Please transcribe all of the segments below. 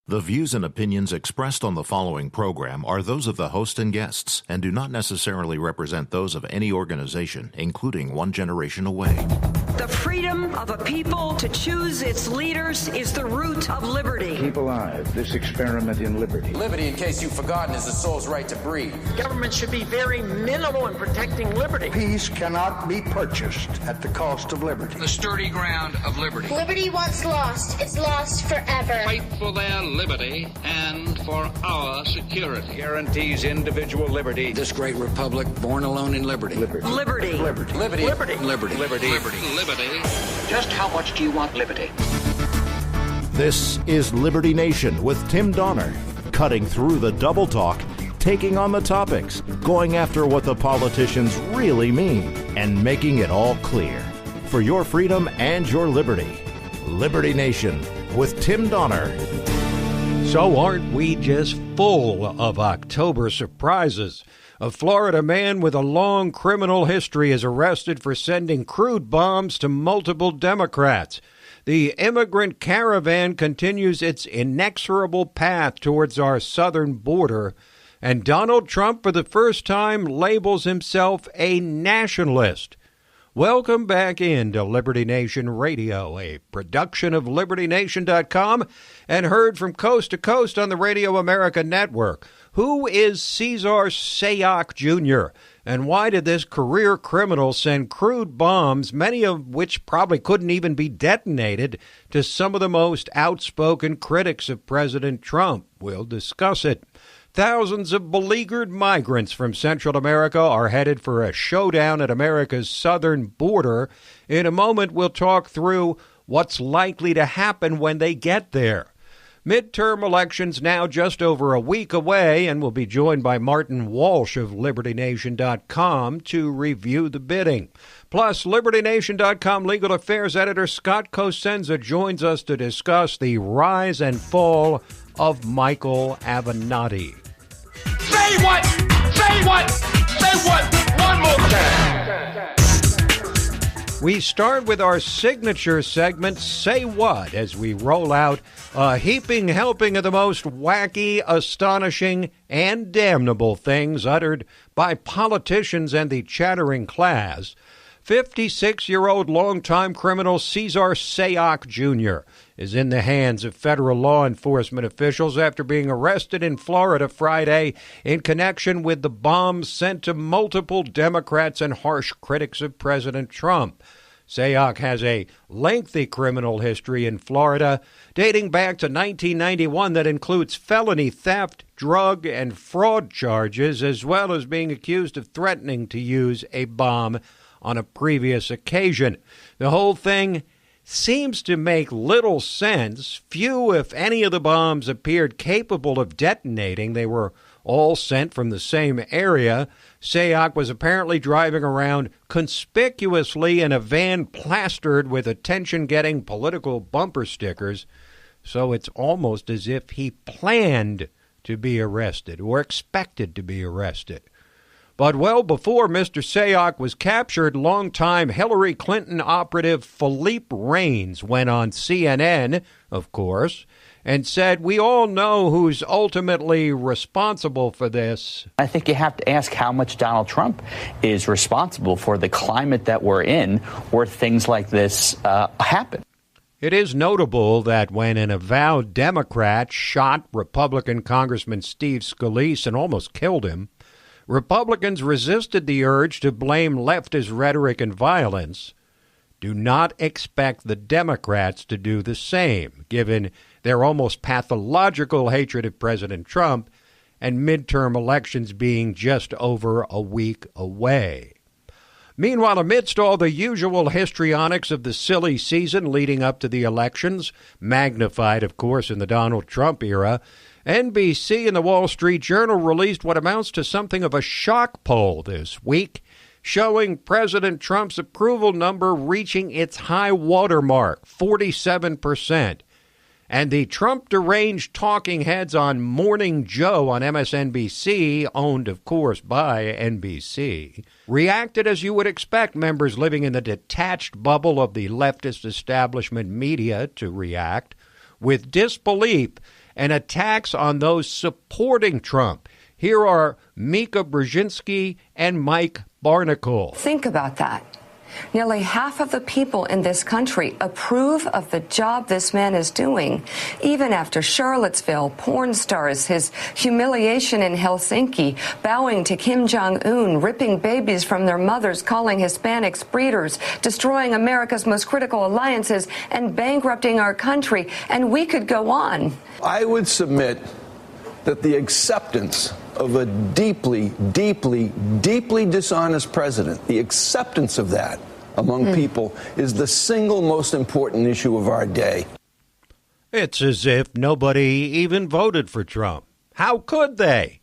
The views and opinions expressed on the following program are those of the host and guests and do not necessarily represent those of any organization, including One Generation Away. The freedom of a people to choose its leaders is the root of liberty. Keep alive this experiment in liberty. Liberty, in case you've forgotten, is the soul's right to breathe. Government should be very minimal in protecting liberty. Peace cannot be purchased at the cost of liberty. The sturdy ground of liberty. Liberty once lost is lost forever. Fight for their liberty and for our security. Guarantees individual liberty. This great republic, born alone in liberty. Liberty. Liberty. Liberty. Liberty. Liberty. Liberty. Just how much do you want liberty? This is Liberty Nation with Tim Donner, cutting through the double talk, taking on the topics, going after what the politicians really mean, and making it all clear. For your freedom and your liberty. Liberty Nation with Tim Donner. So aren't we just full of October surprises? A Florida man with a long criminal history is arrested for sending crude bombs to multiple Democrats. The immigrant caravan continues its inexorable path towards our southern border, and Donald Trump, for the first time, labels himself a nationalist. Welcome back into Liberty Nation Radio, a production of LibertyNation.com and heard from coast to coast on the Radio America Network. Who is Cesar Sayoc Jr., and why did this career criminal send crude bombs, many of which probably couldn't even be detonated, to some of the most outspoken critics of President Trump? We'll discuss it. Thousands of beleaguered migrants from Central America are headed for a showdown at America's southern border. In a moment, we'll talk through what's likely to happen when they get there. Midterm elections now just over a week away, and we'll be joined by Martin Walsh of LibertyNation.com to review the bidding. Plus, LibertyNation.com legal affairs editor Scott Cosenza joins us to discuss the rise and fall of Michael Avenatti. Say what? Say what? Say what? One more time. We start with our signature segment, Say What, as we roll out a heaping helping of the most wacky, astonishing, and damnable things uttered by politicians and the chattering class. 56-year-old longtime criminal Cesar Sayoc Jr. is in the hands of federal law enforcement officials after being arrested in Florida Friday in connection with the bombs sent to multiple Democrats and harsh critics of President Trump. Sayoc has a lengthy criminal history in Florida dating back to 1991 that includes felony theft, drug, and fraud charges, as well as being accused of threatening to use a bomb on a previous occasion. The whole thing seems to make little sense. Few, if any, of the bombs appeared capable of detonating. They were all sent from the same area. Sayoc was apparently driving around conspicuously in a van plastered with attention-getting political bumper stickers, so it's almost as if he planned to be arrested or expected to be arrested. But well before Mr. Sayoc was captured, longtime Hillary Clinton operative Philippe Reines went on CNN, of course, and said, "We all know who's ultimately responsible for this." I think you have to ask how much Donald Trump is responsible for the climate that we're in where things like this happen. It is notable that when an avowed Democrat shot Republican Congressman Steve Scalise and almost killed him, Republicans resisted the urge to blame leftist rhetoric and violence. Do not expect the Democrats to do the same, given their almost pathological hatred of President Trump and midterm elections being just over a week away. Meanwhile, amidst all the usual histrionics of the silly season leading up to the elections, magnified, of course, in the Donald Trump era, NBC and the Wall Street Journal released what amounts to something of a shock poll this week, showing President Trump's approval number reaching its high watermark, 47%. And the Trump-deranged talking heads on Morning Joe on MSNBC, owned, of course, by NBC, reacted as you would expect members living in the detached bubble of the leftist establishment media to react, with disbelief and attacks on those supporting Trump. Here are Mika Brzezinski and Mike Barnicle. Think about that. Nearly half of the people in this country approve of the job this man is doing. Even after Charlottesville, porn stars, his humiliation in Helsinki, bowing to Kim Jong-un, ripping babies from their mothers, calling Hispanics breeders, destroying America's most critical alliances, and bankrupting our country. And we could go on. I would submit that the acceptance of a deeply, deeply, deeply dishonest president, the acceptance of that among people is the single most important issue of our day. It's as if nobody even voted for Trump. How could they?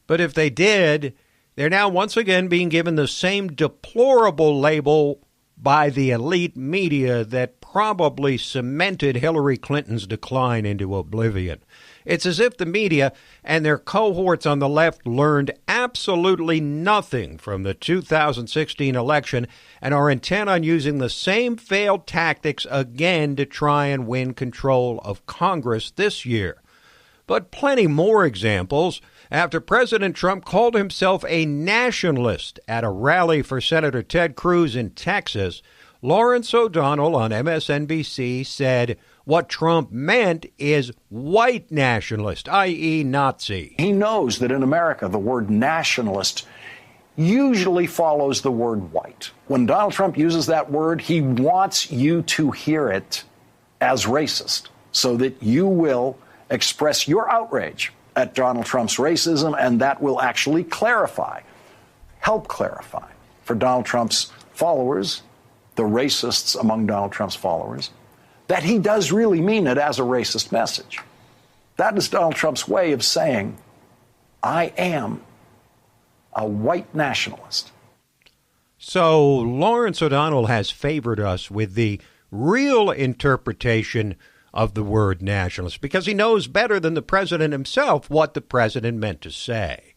But if they did, they're now once again being given the same deplorable label by the elite media that probably cemented Hillary Clinton's decline into oblivion. It's as if the media and their cohorts on the left learned absolutely nothing from the 2016 election and are intent on using the same failed tactics again to try and win control of Congress this year. But plenty more examples. After President Trump called himself a nationalist at a rally for Senator Ted Cruz in Texas, Lawrence O'Donnell on MSNBC said what Trump meant is white nationalist, i.e. Nazi. He knows that in America, the word nationalist usually follows the word white. When Donald Trump uses that word, he wants you to hear it as racist so that you will express your outrage at Donald Trump's racism, and that will actually help clarify for Donald Trump's followers, the racists among Donald Trump's followers, that he does really mean it as a racist message. That is Donald Trump's way of saying, I am a white nationalist. So Lawrence O'Donnell has favored us with the real interpretation of the word nationalist because he knows better than the president himself what the president meant to say.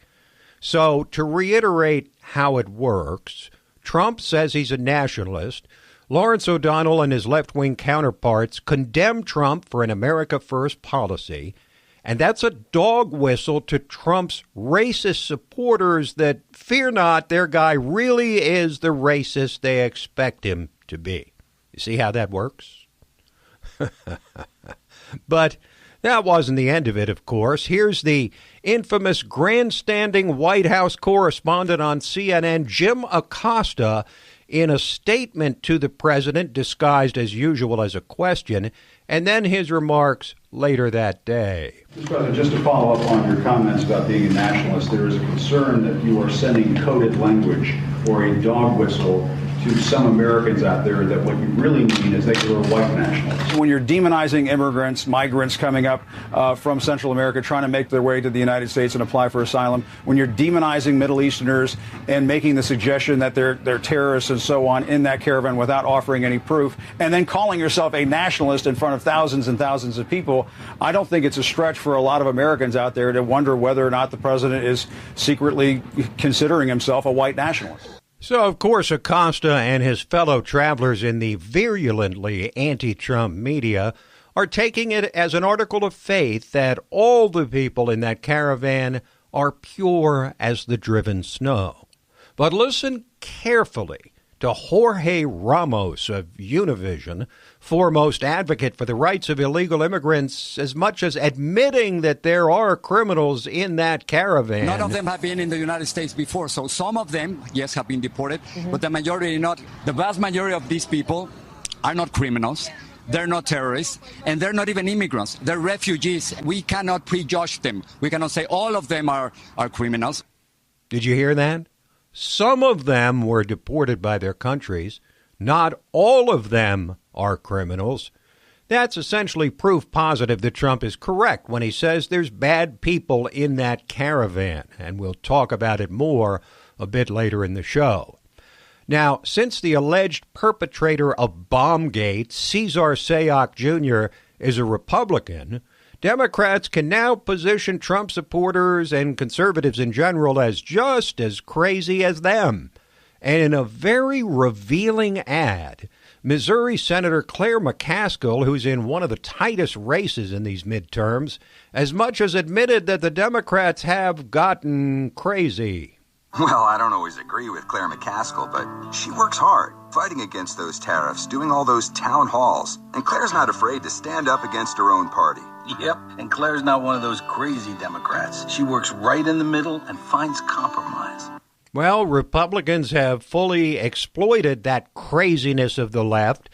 So to reiterate how it works, Trump says he's a nationalist. Lawrence O'Donnell and his left-wing counterparts condemn Trump for an America First policy, and that's a dog whistle to Trump's racist supporters that, fear not, their guy really is the racist they expect him to be. You see how that works? But that wasn't the end of it, of course. Here's the infamous grandstanding White House correspondent on CNN, Jim Acosta, in a statement to the president disguised as usual as a question, and then his remarks later that day. Mr. President, just to follow up on your comments about being a nationalist, there is a concern that you are sending coded language or a dog whistle to some Americans out there that what you really mean is that you're a white nationalist. When you're demonizing immigrants, migrants coming up from Central America, trying to make their way to the United States and apply for asylum, when you're demonizing Middle Easterners and making the suggestion that they're terrorists and so on in that caravan without offering any proof, and then calling yourself a nationalist in front of thousands and thousands of people, I don't think it's a stretch for a lot of Americans out there to wonder whether or not the president is secretly considering himself a white nationalist. So, of course, Acosta and his fellow travelers in the virulently anti-Trump media are taking it as an article of faith that all the people in that caravan are pure as the driven snow. But listen carefully to Jorge Ramos of Univision, foremost advocate for the rights of illegal immigrants, as much as admitting that there are criminals in that caravan. None of them have been in the United States before, so some of them, yes, have been deported, but the majority not. The vast majority of these people are not criminals. They're not terrorists, and they're not even immigrants. They're refugees. We cannot prejudge them. We cannot say all of them are criminals. Did you hear that? Some of them were deported by their countries. Not all of them are criminals. That's essentially proof positive that Trump is correct when he says there's bad people in that caravan, and we'll talk about it more a bit later in the show. Now, since the alleged perpetrator of Bombgate, Cesar Sayoc Jr., is a Republican, Democrats can now position Trump supporters and conservatives in general as just as crazy as them. And in a very revealing ad, Missouri Senator Claire McCaskill, who's in one of the tightest races in these midterms, as much as admitted that the Democrats have gotten crazy. Well, I don't always agree with Claire McCaskill, but she works hard, fighting against those tariffs, doing all those town halls. And Claire's not afraid to stand up against her own party. Yep, and Claire's not one of those crazy Democrats. She works right in the middle and finds compromise. Well, Republicans have fully exploited that craziness of the left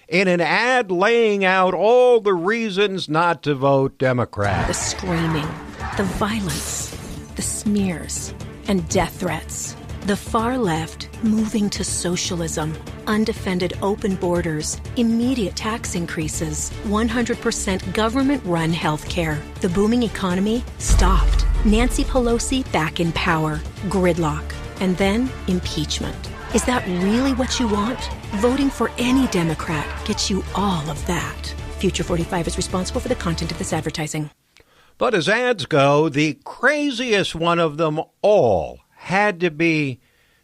in an ad laying out all the reasons not to vote Democrat. The screaming, the violence, the smears, and death threats. The far left moving to socialism, undefended open borders, immediate tax increases, 100% government-run health care. The booming economy stopped. Nancy Pelosi back in power. Gridlock. And then impeachment. Is that really what you want? Voting for any Democrat gets you all of that. Future 45 is responsible for the content of this advertising. But as ads go, the craziest one of them all had to be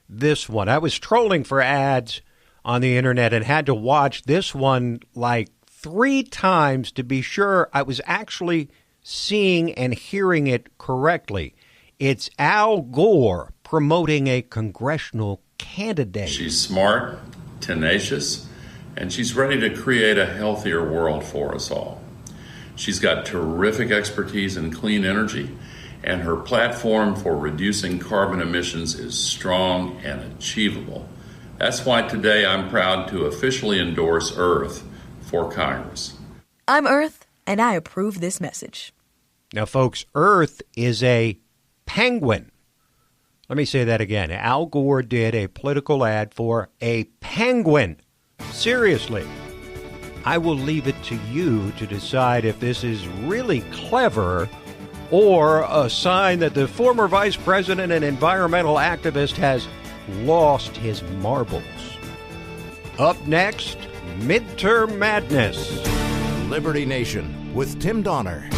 this one. I was trolling for ads on the internet and had to watch this one like 3 times to be sure I was actually seeing and hearing it correctly. It's Al Gore promoting a congressional candidate. She's smart, tenacious, and she's ready to create a healthier world for us all. She's got terrific expertise in clean energy, and her platform for reducing carbon emissions is strong and achievable. That's why today I'm proud to officially endorse Earth for Congress. I'm Earth, and I approve this message. Now, folks, Earth is a penguin. Let me say that again. Al Gore did a political ad for a penguin. Seriously. I will leave it to you to decide if this is really clever or a sign that the former vice president and environmental activist has lost his marbles. Up next, Midterm Madness. Liberty Nation with Tim Donner.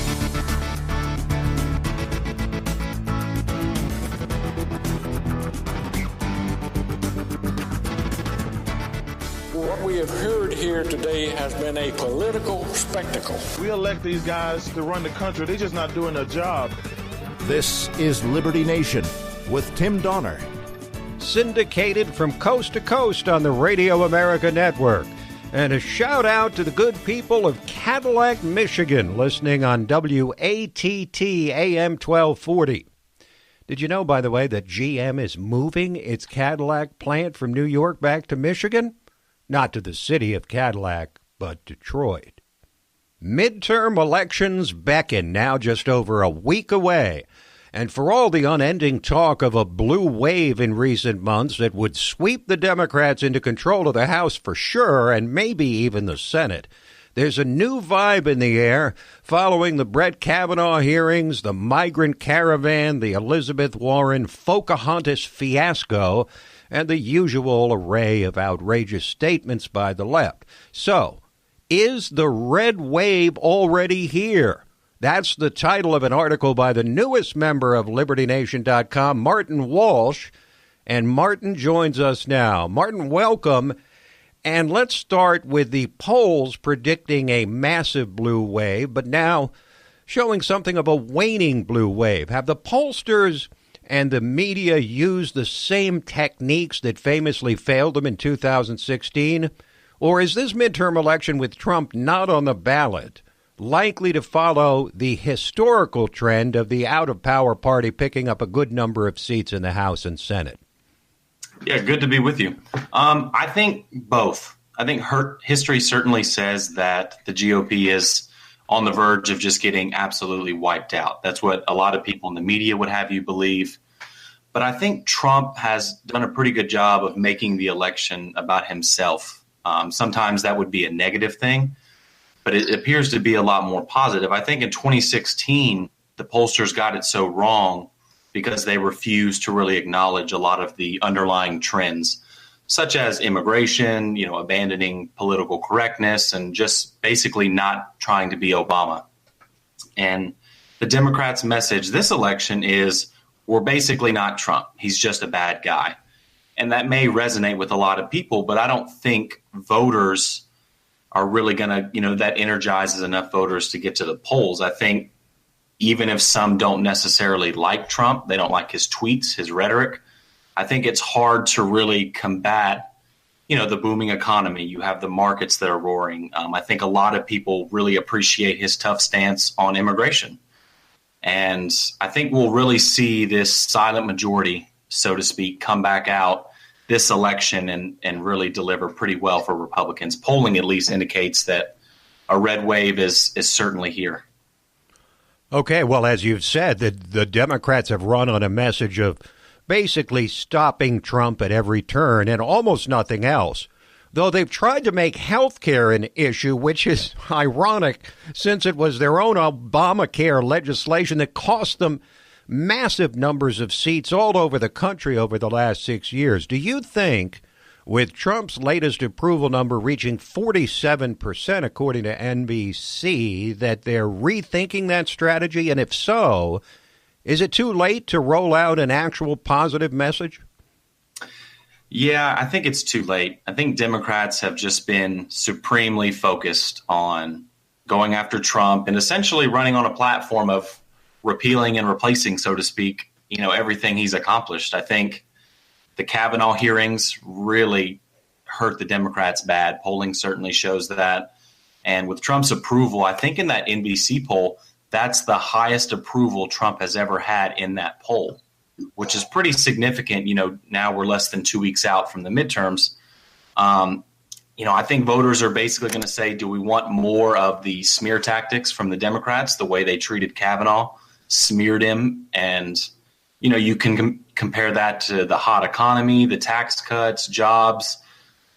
What we have heard here today has been a political spectacle. We elect these guys to run the country. They're just not doing their job. This is Liberty Nation with Tim Donner. Syndicated from coast to coast on the Radio America Network. And a shout out to the good people of Cadillac, Michigan, listening on WATT AM 1240. Did you know, by the way, that GM is moving its Cadillac plant from New York back to Michigan? Not to the city of Cadillac, but Detroit. Midterm elections beckon, now just over a week away. And for all the unending talk of a blue wave in recent months that would sweep the Democrats into control of the House for sure, and maybe even the Senate, there's a new vibe in the air following the Brett Kavanaugh hearings, the migrant caravan, the Elizabeth Warren Pocahontas fiasco, and the usual array of outrageous statements by the left. So, is the red wave already here? That's the title of an article by the newest member of LibertyNation.com, Martin Walsh. And Martin joins us now. Martin, welcome. And let's start with the polls predicting a massive blue wave, but now showing something of a waning blue wave. Have the pollsters and the media used the same techniques that famously failed them in 2016? Or is this midterm election with Trump not on the ballot likely to follow the historical trend of the out-of-power party picking up a good number of seats in the House and Senate? Yeah, good to be with you. I think both. I think history certainly says that the GOP is on the verge of just getting absolutely wiped out. That's what a lot of people in the media would have you believe. But I think Trump has done a pretty good job of making the election about himself. Sometimes that would be a negative thing, but it appears to be a lot more positive. I think in 2016, the pollsters got it so wrong because they refused to really acknowledge a lot of the underlying trends, such as immigration, abandoning political correctness, and just basically not trying to be Obama. And the Democrats' message this election is, we're basically not Trump. He's just a bad guy. And that may resonate with a lot of people, but I don't think voters are really going to, that energizes enough voters to get to the polls. I think even if some don't necessarily like Trump, they don't like his tweets, his rhetoric, I think it's hard to really combat, the booming economy. You have the markets that are roaring. I think a lot of people really appreciate his tough stance on immigration. And I think we'll really see this silent majority, so to speak, come back out this election and really deliver pretty well for Republicans. Polling at least indicates that a red wave is certainly here. Okay, well, as you've said, the Democrats have run on a message of basically stopping Trump at every turn and almost nothing else, though they've tried to make health care an issue, which is ironic since it was their own Obamacare legislation that cost them massive numbers of seats all over the country over the last 6 years. Do you think, with Trump's latest approval number reaching 47%, according to NBC, that they're rethinking that strategy? And if so, is it too late to roll out an actual positive message? Yeah, I think it's too late. I think Democrats have just been supremely focused on going after Trump and essentially running on a platform of repealing and replacing, so to speak, everything he's accomplished. I think the Kavanaugh hearings really hurt the Democrats bad. Polling certainly shows that. And with Trump's approval, I think in that NBC poll, that's the highest approval Trump has ever had in that poll, which is pretty significant. Now we're less than 2 weeks out from the midterms. I think voters are basically going to say, do we want more of the smear tactics from the Democrats, the way they treated Kavanaugh, smeared him? And, you can compare that to the hot economy, the tax cuts, jobs.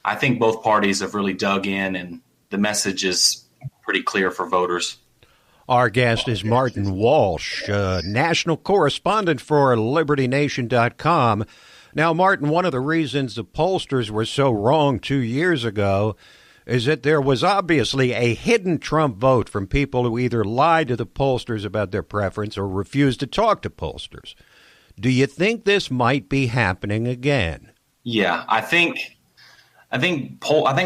I think both parties have really dug in, and the message is pretty clear for voters. Our guest is Martin Walsh, national correspondent for LibertyNation.com. Now, Martin, one of the reasons the pollsters were so wrong 2 years ago is that there was obviously a hidden Trump vote from people who either lied to the pollsters about their preference or refused to talk to pollsters. Do you think this might be happening again? Yeah, I think a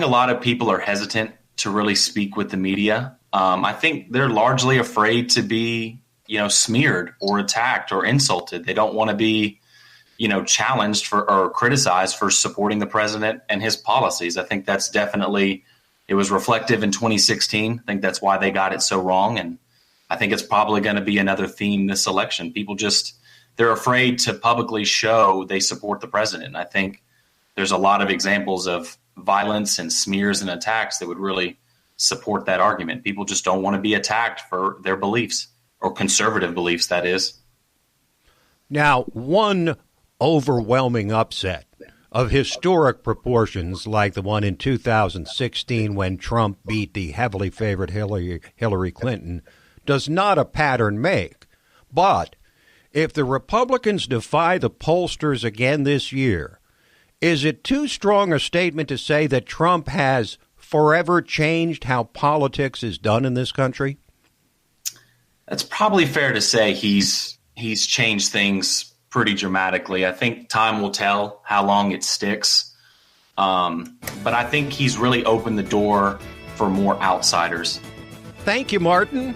lot of people are hesitant to really speak with the media. I think they're largely afraid to be, smeared or attacked or insulted. They don't want to be, challenged or criticized for supporting the president and his policies. I think that's definitely, it was reflective in 2016. I think that's why they got it so wrong. And I think it's probably going to be another theme this election. People they're afraid to publicly show they support the president. And I think there's a lot of examples of violence and smears and attacks that would really support that argument. People just don't want to be attacked for their beliefs, or conservative beliefs, that is. Now, one overwhelming upset of historic proportions, like the one in 2016 when Trump beat the heavily favored Hillary Clinton, does not a pattern make. But if the Republicans defy the pollsters again this year, is it too strong a statement to say that Trump has forever changed how politics is done in this country? That's probably fair to say he's changed things pretty dramatically. I think time will tell how long it sticks. But I think he's really opened the door for more outsiders. Thank you, Martin.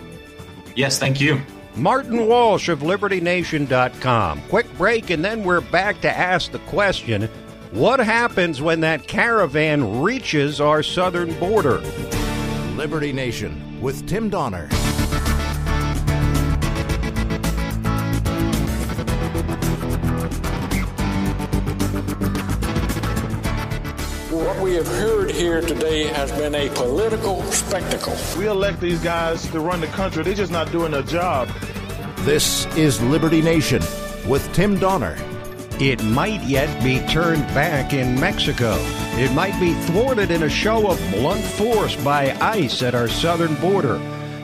Yes, thank you. Martin Walsh of LibertyNation.com. Quick break, and then we're back to ask the question, what happens when that caravan reaches our southern border? Liberty Nation with Tim Donner. What we have heard here today has been a political spectacle. We elect these guys to run the country. They're just not doing their job. This is Liberty Nation with Tim Donner. It might yet be turned back in Mexico. It might be thwarted in a show of blunt force by ICE at our southern border.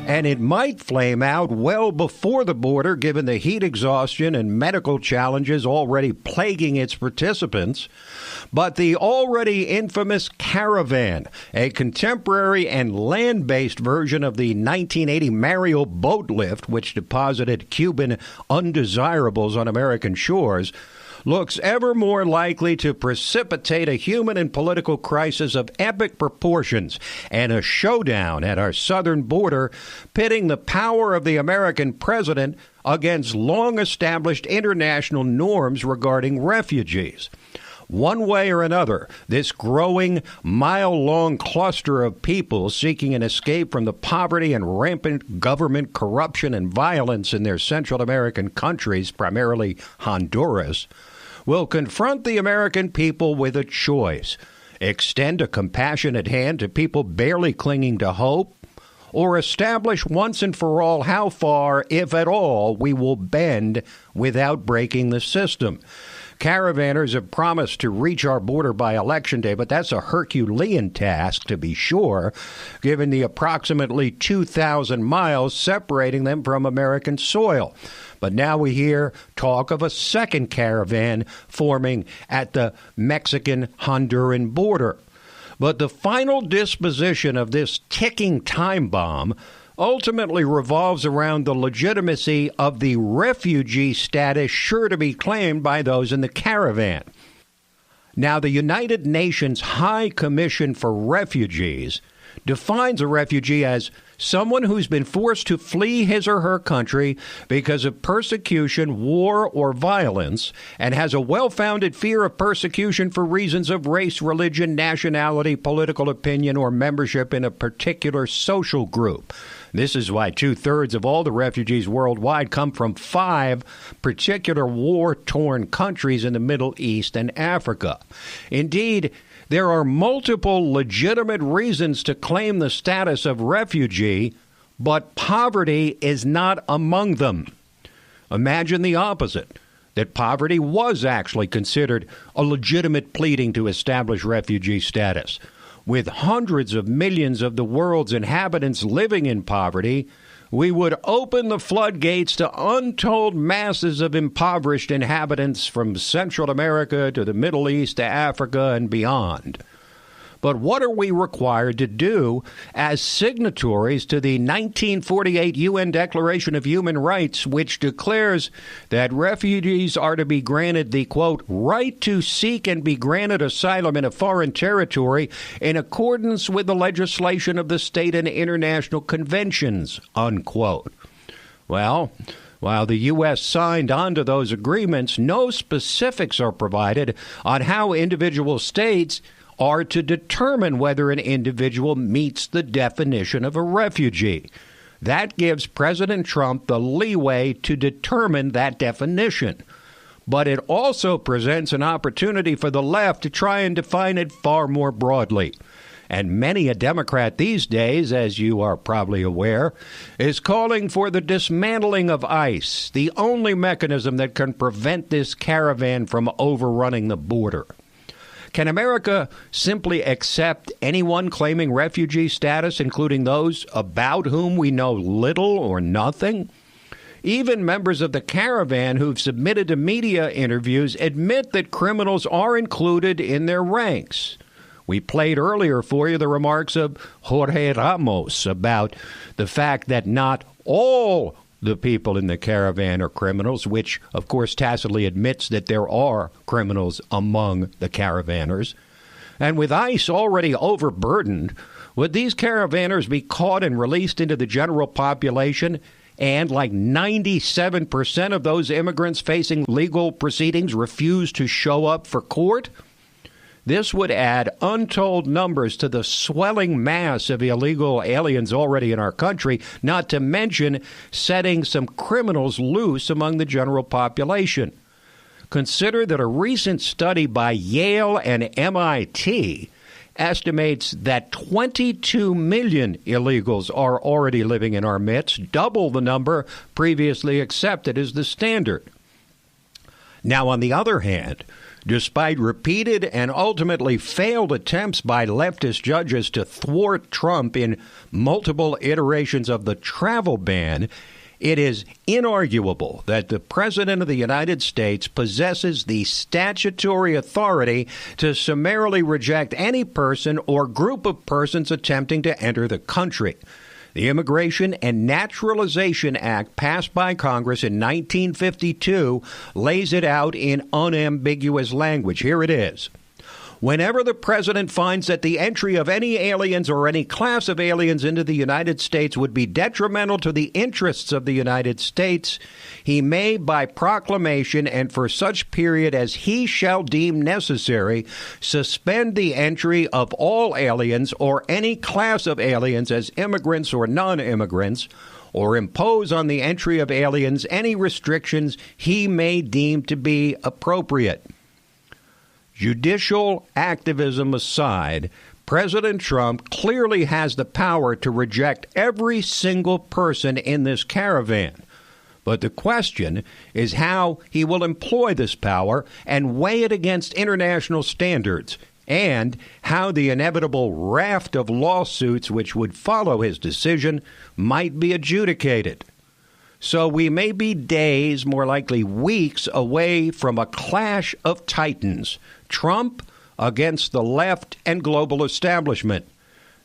And it might flame out well before the border, given the heat exhaustion and medical challenges already plaguing its participants. But the already infamous Caravan, a contemporary and land-based version of the 1980 Mario boat lift, which deposited Cuban undesirables on American shores, looks ever more likely to precipitate a human and political crisis of epic proportions and a showdown at our southern border, pitting the power of the American president against long-established international norms regarding refugees. One way or another, this growing, mile-long cluster of people seeking an escape from the poverty and rampant government corruption and violence in their Central American countries, primarily Honduras, will confront the American people with a choice: extend a compassionate hand to people barely clinging to hope, or establish once and for all how far, if at all, we will bend without breaking the system. Caravanners have promised to reach our border by Election Day, but that's a Herculean task, to be sure, given the approximately 2,000 miles separating them from American soil. But now we hear talk of a second caravan forming at the Mexican-Honduran border. But the final disposition of this ticking time bomb ultimately revolves around the legitimacy of the refugee status sure to be claimed by those in the caravan. Now, the United Nations High Commission for Refugees defines a refugee as someone who's been forced to flee his or her country because of persecution, war, or violence, and has a well-founded fear of persecution for reasons of race, religion, nationality, political opinion, or membership in a particular social group. This is why 2/3 of all the refugees worldwide come from 5 particular war-torn countries in the Middle East and Africa. Indeed, there are multiple legitimate reasons to claim the status of refugee, but poverty is not among them. Imagine the opposite, that poverty was actually considered a legitimate pleading to establish refugee status. With hundreds of millions of the world's inhabitants living in poverty, we would open the floodgates to untold masses of impoverished inhabitants from Central America to the Middle East to Africa and beyond. But what are we required to do as signatories to the 1948 UN Declaration of Human Rights, which declares that refugees are to be granted the, quote, right to seek and be granted asylum in a foreign territory in accordance with the legislation of the state and international conventions, unquote? Well, while the U.S. signed on to those agreements, no specifics are provided on how individual states are to determine whether an individual meets the definition of a refugee. That gives President Trump the leeway to determine that definition. But it also presents an opportunity for the left to try and define it far more broadly. And many a Democrat these days, as you are probably aware, is calling for the dismantling of ICE, the only mechanism that can prevent this caravan from overrunning the border. Can America simply accept anyone claiming refugee status, including those about whom we know little or nothing? Even members of the caravan who've submitted to media interviews admit that criminals are included in their ranks. We played earlier for you the remarks of Jorge Ramos about the fact that not all the people in the caravan are criminals, which, of course, tacitly admits that there are criminals among the caravanners. And with ICE already overburdened, would these caravanners be caught and released into the general population? And like 97% of those immigrants facing legal proceedings refuse to show up for court? This would add untold numbers to the swelling mass of illegal aliens already in our country, not to mention setting some criminals loose among the general population. Consider that a recent study by Yale and MIT estimates that 22 million illegals are already living in our midst, double the number previously accepted as the standard. Now, on the other hand, despite repeated and ultimately failed attempts by leftist judges to thwart Trump in multiple iterations of the travel ban, it is inarguable that the President of the United States possesses the statutory authority to summarily reject any person or group of persons attempting to enter the country. The Immigration and Naturalization Act passed by Congress in 1952 lays it out in unambiguous language. Here it is. Whenever the president finds that the entry of any aliens or any class of aliens into the United States would be detrimental to the interests of the United States, he may, by proclamation and for such period as he shall deem necessary, suspend the entry of all aliens or any class of aliens as immigrants or non-immigrants, or impose on the entry of aliens any restrictions he may deem to be appropriate. Judicial activism aside, President Trump clearly has the power to reject every single person in this caravan. But the question is how he will employ this power and weigh it against international standards, and how the inevitable raft of lawsuits which would follow his decision might be adjudicated. So we may be days, more likely weeks, away from a clash of titans. Trump against the left and global establishment.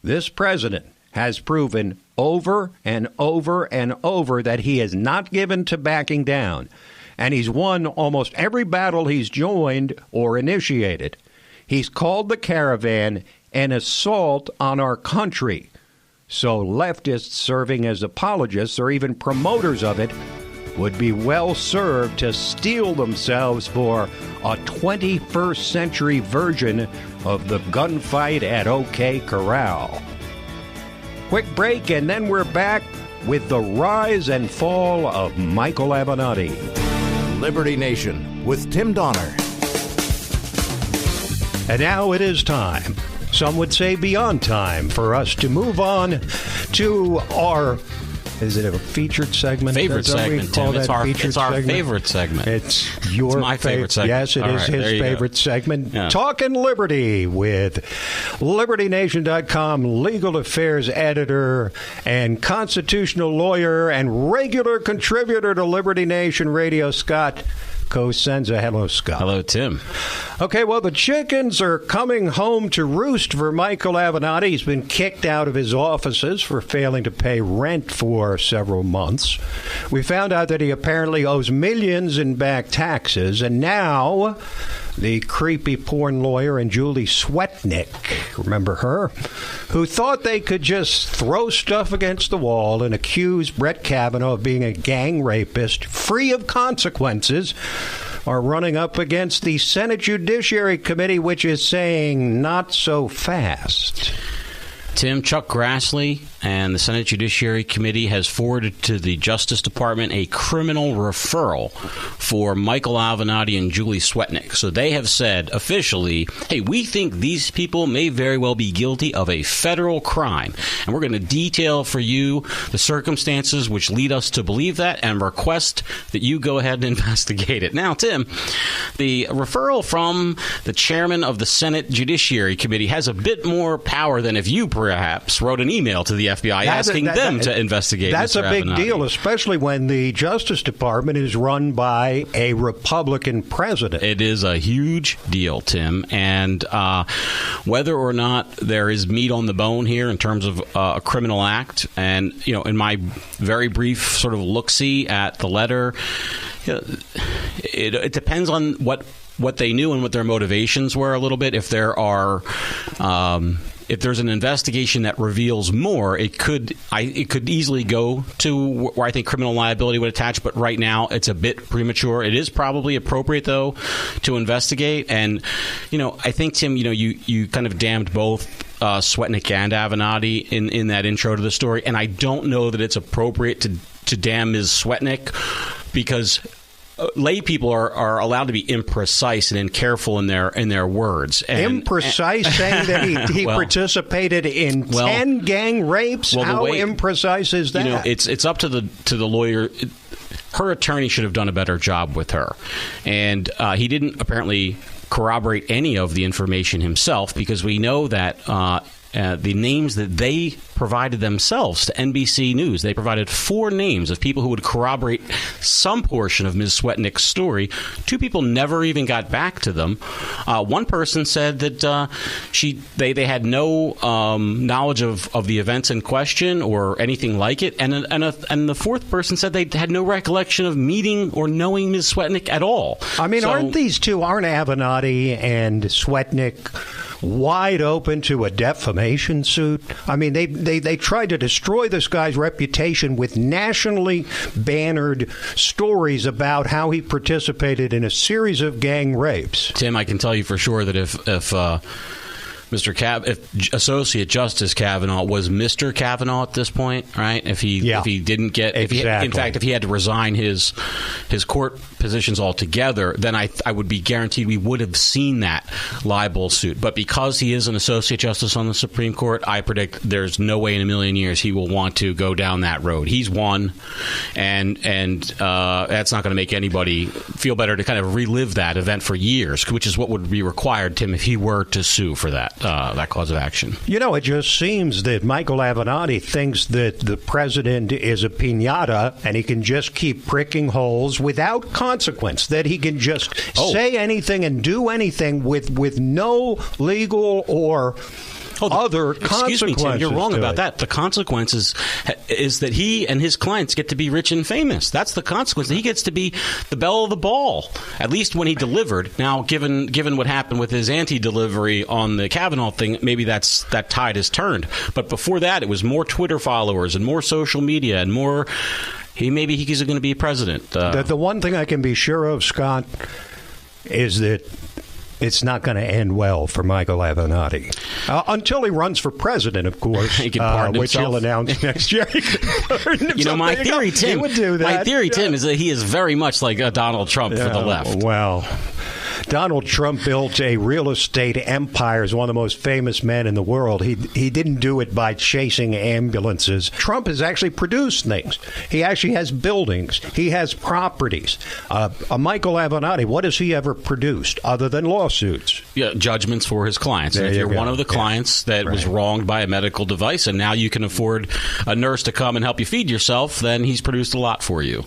This president has proven over and over and over that he is not given to backing down, and he's won almost every battle he's joined or initiated. He's called the caravan an assault on our country. So leftists serving as apologists or even promoters of it would be well served to steel themselves for a 21st century version of the gunfight at OK Corral. Quick break, and then we're back with the rise and fall of Michael Avenatti. Liberty Nation with Tim Donner. And now it is time, some would say beyond time, for us to move on to our, is it a featured segment? Favorite segment, Tim. It's our favorite segment. It's my favorite segment. Yes, it is his favorite segment. Yeah. Talking Liberty with LibertyNation.com legal affairs editor and constitutional lawyer and regular contributor to Liberty Nation Radio, Scott Cosenza. Hello, Scott. Hello, Tim. Okay, well, the chickens are coming home to roost for Michael Avenatti. He's been kicked out of his offices for failing to pay rent for several months. We found out that he apparently owes millions in back taxes, and now the creepy porn lawyer and Julie Swetnick, remember her, who thought they could just throw stuff against the wall and accuse Brett Kavanaugh of being a gang rapist free of consequences, are running up against the Senate Judiciary Committee, which is saying not so fast. Tim, Chuck Grassley and the Senate Judiciary Committee has forwarded to the Justice Department a criminal referral for Michael Avenatti and Julie Swetnick. So they have said officially, hey, we think these people may very well be guilty of a federal crime. And we're going to detail for you the circumstances which lead us to believe that and request that you go ahead and investigate it. Now, Tim, the referral from the chairman of the Senate Judiciary Committee has a bit more power than if you perhaps wrote an email to the FBI asking them to investigate. That's Mr. a big Avenatti. deal, especially when the Justice Department is run by a Republican president. It is a huge deal, Tim. And whether or not there is meat on the bone here in terms of a criminal act, and, you know, in my very brief sort of look-see at the letter, it depends on what they knew and what their motivations were a little bit. If there are if there's an investigation that reveals more, it could easily go to where I think criminal liability would attach. But right now, it's a bit premature. It is probably appropriate, though, to investigate. And, you know, I think, Tim, you know, you kind of damned both Swetnick and Avenatti in that intro to the story. And I don't know that it's appropriate to damn Ms. Swetnick, because lay people are allowed to be imprecise and careful in their words. And, imprecise, saying that he participated in 10 gang rapes? How imprecise is that? You know, it's up to the lawyer. Her attorney should have done a better job with her. And he didn't apparently corroborate any of the information himself, because we know that the names that they provided themselves to NBC News. They provided 4 names of people who would corroborate some portion of Ms. Swetnick's story. 2 people never even got back to them. One person said that they had no knowledge of the events in question or anything like it, and the 4th person said they had no recollection of meeting or knowing Ms. Swetnick at all. I mean, aren't Avenatti and Swetnick wide open to a defamation suit? I mean, they tried to destroy this guy's reputation with nationally bannered stories about how he participated in a series of gang rapes. Tim, I can tell you for sure that if Associate Justice Kavanaugh was Mr. Kavanaugh at this point, right? If he didn't get, if he had to resign his court positions altogether, then I would be guaranteed we would have seen that libel suit. But because he is an Associate Justice on the Supreme Court, I predict there's no way in a million years he will want to go down that road. He's won, and that's not going to make anybody feel better to kind of relive that event for years, which is what would be required, Tim, if he were to sue for that cause of action. You know, it just seems that Michael Avenatti thinks that the president is a piñata and he can just keep pricking holes without consequence, that he can just say anything and do anything with no legal or other consequences. Excuse me, Tim, you're wrong about that. The consequences is that he and his clients get to be rich and famous. That's the consequence. He gets to be the belle of the ball, at least when he delivered. Now, given what happened with his anti-delivery on the Kavanaugh thing, maybe that tide has turned. But before that, it was more Twitter followers and more social media and more. Maybe he's going to be president. The one thing I can be sure of, Scott, is that it's not going to end well for Michael Avenatti. Until he runs for president, of course, which he'll announce next year. My theory, Tim, Tim, is that he is very much like Donald Trump for the left. Well, Donald Trump built a real estate empire as one of the most famous men in the world. He didn't do it by chasing ambulances. Trump has actually produced things. He actually has buildings. He has properties. Michael Avenatti, what has he ever produced other than lawsuits? Yeah, judgments for his clients. And if you're one of the clients that was wronged by a medical device and now you can afford a nurse to come and help you feed yourself, then he's produced a lot for you.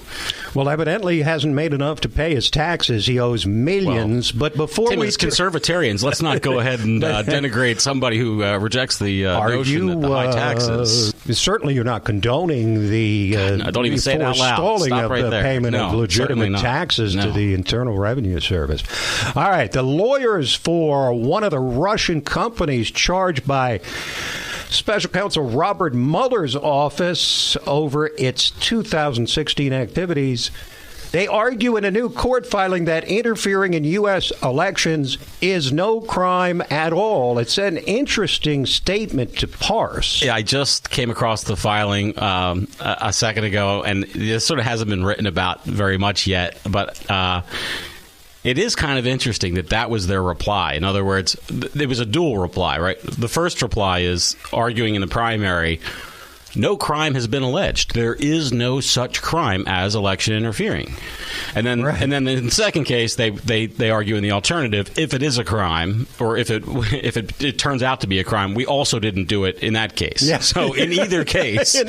Well, evidently he hasn't made enough to pay his taxes. He owes millions. But before Tim, it's conservatarians. Let's not go ahead and denigrate somebody who rejects the notion that the high taxes. Certainly, you're not condoning the don't even say it out loud. Forestalling Stop of right the there. payment of legitimate taxes to the Internal Revenue Service. All right, the lawyers for one of the Russian companies charged by Special Counsel Robert Mueller's office over its 2016 activities, they argue in a new court filing that interfering in U.S. elections is no crime at all. It's an interesting statement to parse. Yeah, I just came across the filing a second ago, and this sort of hasn't been written about very much yet, but it is kind of interesting that was their reply. In other words, it was a dual reply, right? The first reply is arguing in the primary, no crime has been alleged. There is no such crime as election interfering. And then in the second case, they argue in the alternative, if it is a crime, or if it turns out to be a crime, we also didn't do it in that case. Yes. So in either case,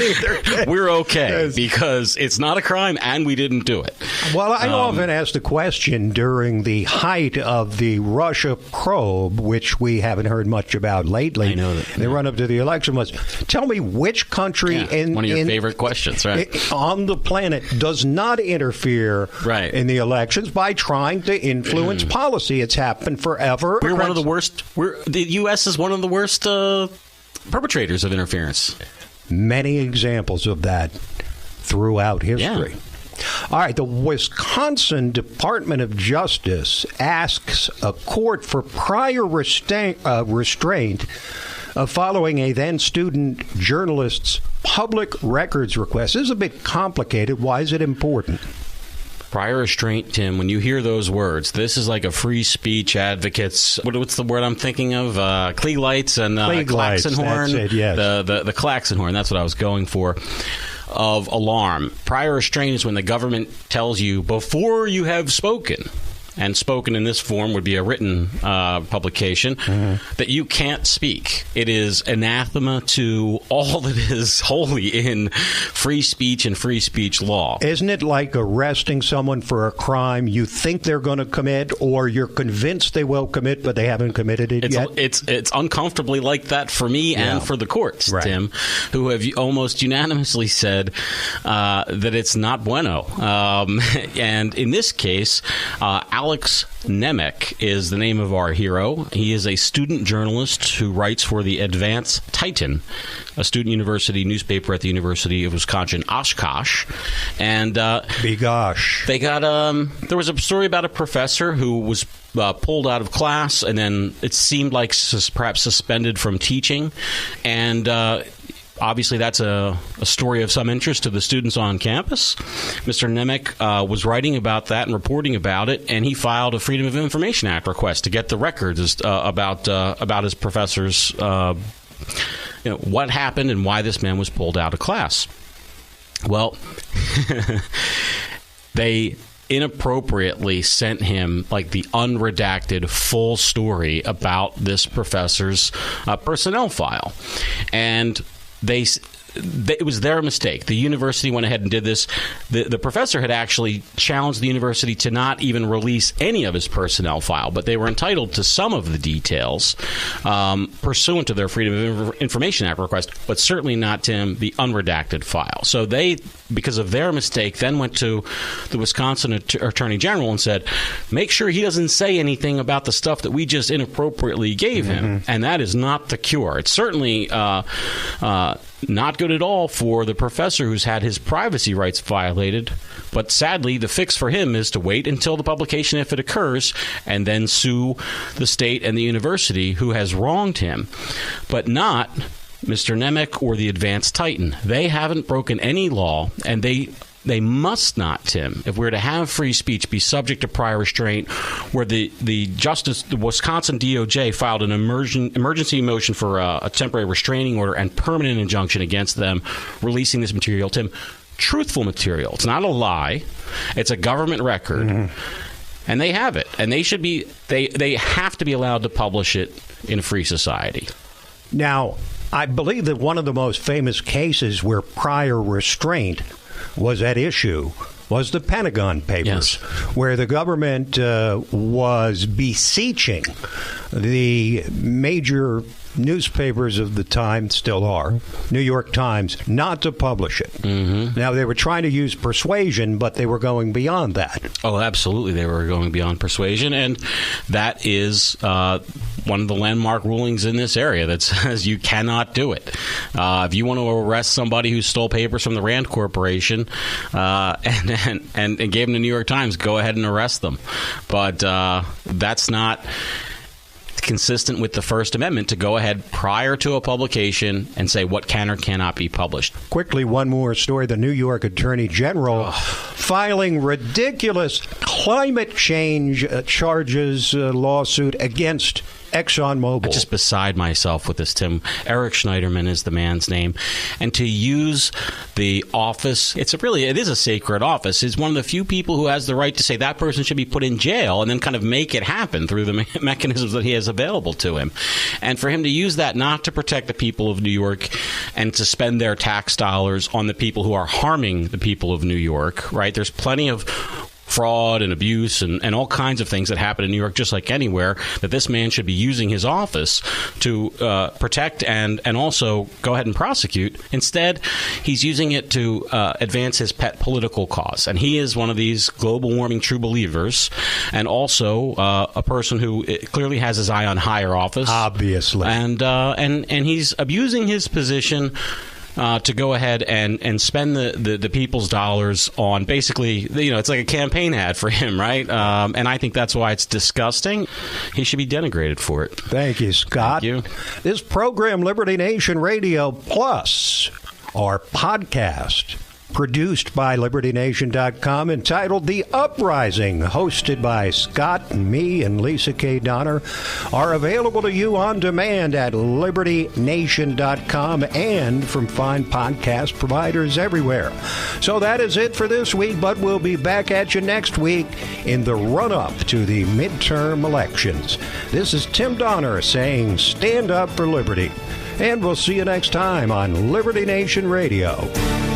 we're okay because it's not a crime and we didn't do it. Well, I often ask the question during the height of the Russia probe, which we haven't heard much about lately. I know that. The run up to the election was, tell me which country one of your favorite questions, right? On the planet does not interfere in the elections by trying to influence policy. It's happened forever. We're one of the worst. The U.S. is one of the worst perpetrators of interference. Many examples of that throughout history. All right, the Wisconsin Department of Justice asks a court for prior restraint following a then-student journalist's public records request. This is a bit complicated. Why is it important? Prior restraint, Tim, when you hear those words, this is like a free speech advocate's, what's the word I'm thinking of? Klieg-lights and Klaxonhorn. That's it, yes. The Klaxonhorn, that's what I was going for, of alarm. Prior restraint is when the government tells you before you have spoken. and spoken in this form would be a written publication, that you can't speak. It is anathema to all that is holy in free speech and free speech law. Isn't it like arresting someone for a crime you think they're going to commit, or you're convinced they will commit, but they haven't committed it yet? It's uncomfortably like that for me and for the courts, Tim, who have almost unanimously said that it's not bueno. And in this case, Alex Nemec is the name of our hero. He is a student journalist who writes for the Advance Titan, a student university newspaper at the University of Wisconsin, Oshkosh. And Bigosh. They got there was a story about a professor who was pulled out of class, and then it seemed like perhaps suspended from teaching. And obviously, that's a story of some interest to the students on campus. Mr. Nemec was writing about that and reporting about it, and he filed a Freedom of Information Act request to get the records about his professor's what happened and why this man was pulled out of class. Well, they inappropriately sent him like the unredacted full story about this professor's personnel file, and it was their mistake. The university went ahead and did this. The professor had actually challenged the university to not even release any of his personnel file, but they were entitled to some of the details pursuant to their Freedom of Information Act request, but certainly not, Tim, the unredacted file. So they, because of their mistake, then went to the Wisconsin Attorney General and said, make sure he doesn't say anything about the stuff that we just inappropriately gave him. And that is not the cure. It's certainly not good at all for the professor who's had his privacy rights violated. But sadly, the fix for him is to wait until the publication, if it occurs, and then sue the state and the university who has wronged him. But not Mr. Nemec or the Advanced Titan. They haven't broken any law, and they must not, Tim, if we're to have free speech, be subject to prior restraint, where the Wisconsin DOJ filed an emergency motion for a temporary restraining order and permanent injunction against them releasing this material. Tim, truthful material. It's not a lie. It's a government record. And they have it. And they should be. They have to be allowed to publish it in a free society. Now, I believe that one of the most famous cases where prior restraint was at issue was the Pentagon Papers, where the government was beseeching the major newspapers of the time, still are, New York Times, not to publish it. Now, they were trying to use persuasion, but they were going beyond that. Oh, absolutely. They were going beyond persuasion, and that is one of the landmark rulings in this area that says you cannot do it. If you want to arrest somebody who stole papers from the Rand Corporation and gave them to the New York Times, go ahead and arrest them. But that's not consistent with the First Amendment to go ahead prior to a publication and say what can or cannot be published. Quickly, one more story. The New York Attorney General filing ridiculous climate change charges lawsuit against ExxonMobil. I'm just beside myself with this, Tim. Eric Schneiderman is the man's name. And to use the office, it is a sacred office. He's one of the few people who has the right to say that person should be put in jail and then kind of make it happen through the mechanisms that he has available to him. And for him to use that not to protect the people of New York and to spend their tax dollars on the people who are harming the people of New York, right? There's plenty of fraud and abuse and all kinds of things that happen in New York, just like anywhere, that this man should be using his office to protect and also go ahead and prosecute. Instead, he's using it to advance his pet political cause. And he is one of these global warming true believers, and also a person who clearly has his eye on higher office. Obviously. And he's abusing his position to go ahead and spend the people's dollars on basically, it's like a campaign ad for him, right? And I think that's why it's disgusting. He should be denigrated for it. Thank you, Scott. Thank you. This program, Liberty Nation Radio Plus, our podcast, produced by LibertyNation.com, entitled The Uprising, hosted by Scott and me and Lisa K. Donner, are available to you on demand at LibertyNation.com and from fine podcast providers everywhere. So that is it for this week, but we'll be back at you next week in the run-up to the midterm elections. This is Tim Donner saying stand up for liberty. And we'll see you next time on Liberty Nation Radio.